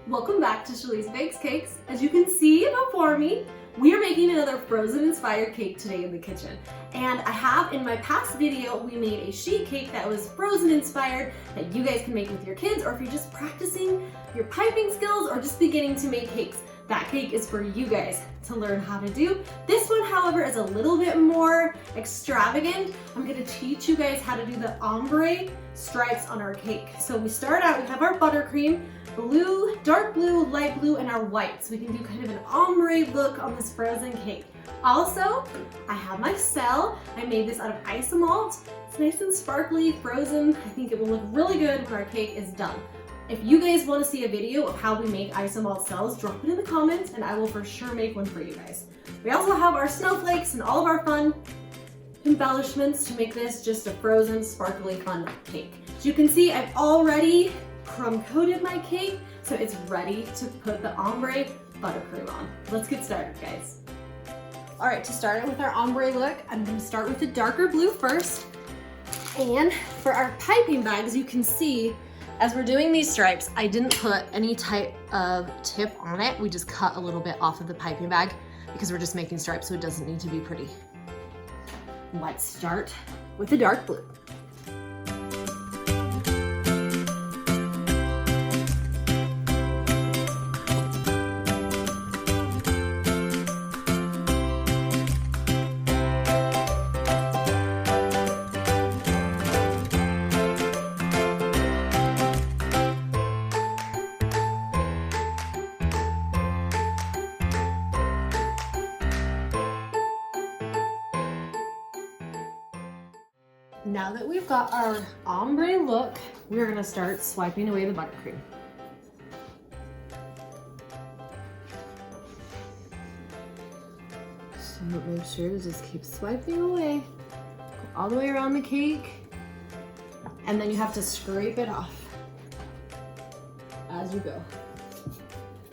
Welcome back to Shalee's Bakes Cakes. As you can see before me, we are making another frozen inspired cake today in the kitchen. And I have in my past video, we made a sheet cake that was frozen inspired that you guys can make with your kids, or if you're just practicing your piping skills or just beginning to make cakes, that cake is for you guys to learn how to do. This one, however, is a little bit more extravagant. I'm gonna teach you guys how to do the ombre stripes on our cake. So we start out, we have our buttercream, blue, dark blue, light blue, and our white. So we can do kind of an ombre look on this frozen cake. Also, I have my cell. I made this out of isomalt. It's nice and sparkly, frozen. I think it will look really good when our cake is done. If you guys want to see a video of how we make isomalt cells, drop it in the comments and I will for sure make one for you guys. We also have our snowflakes and all of our fun embellishments to make this just a frozen, sparkly, fun cake. As you can see, I've already crumb coated my cake, so it's ready to put the ombre buttercream on. Let's get started, guys. All right, to start it with our ombre look, I'm going to start with the darker blue first. And for our piping bag, as you can see, as we're doing these stripes, I didn't put any type of tip on it. We just cut a little bit off of the piping bag because we're just making stripes, so it doesn't need to be pretty. Let's start with the dark blue. Now that we've got our ombre look, we're gonna start swiping away the buttercream. So make sure to just keep swiping away, go all the way around the cake, and then you have to scrape it off as you go.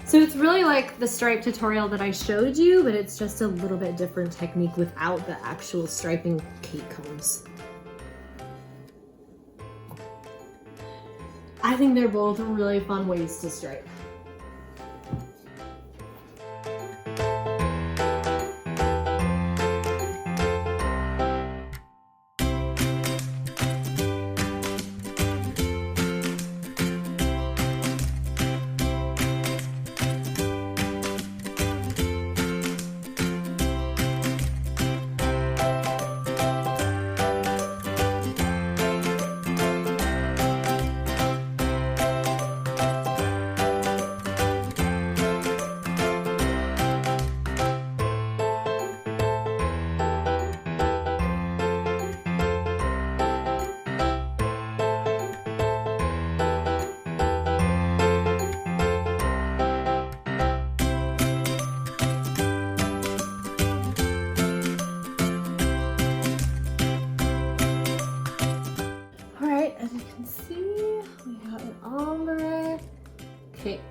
So it's really like the stripe tutorial that I showed you, but it's just a little bit different technique without the actual striping cake cones. I think they're both really fun ways to stripe. As you can see, we got an ombre cake.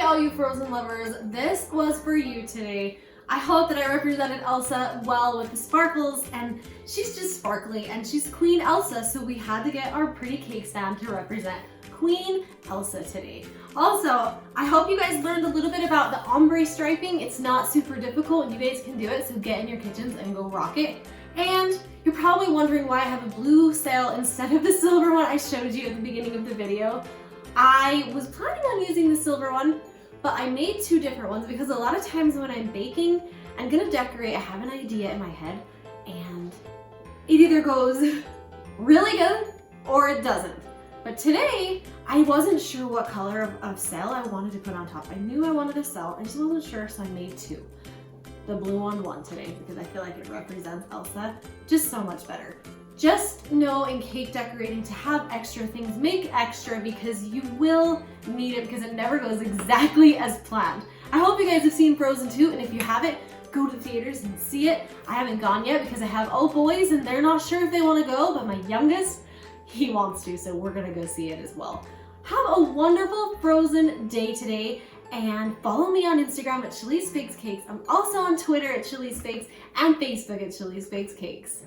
All you frozen lovers, this was for you today. I hope that I represented Elsa well with the sparkles, and she's just sparkly and she's Queen Elsa, so we had to get our pretty cake stand to represent Queen Elsa today. Also, I hope you guys learned a little bit about the ombre striping. It's not super difficult. You guys can do it, so get in your kitchens and go rock it. And You're probably wondering why I have a blue sail instead of the silver one I showed you at the beginning of the video. I was planning on using the silver one, but I made two different ones because a lot of times when I'm baking, I'm gonna decorate, I have an idea in my head, and it either goes really good or it doesn't. But today, I wasn't sure what color of sail I wanted to put on top. I knew I wanted a sail, I just wasn't sure, so I made two. The blue on one today because I feel like it represents Elsa just so much better. Just know in cake decorating to have extra things, make extra because you will need it because it never goes exactly as planned. I hope you guys have seen Frozen 2, and if you haven't, go to the theaters and see it. I haven't gone yet because I have all boys and they're not sure if they want to go, but my youngest, he wants to, so we're gonna go see it as well. Have a wonderful Frozen day today, and follow me on Instagram at Chili's Bakes Cakes. I'm also on Twitter at Chili's Bakes and Facebook at Chili's Bakes Cakes.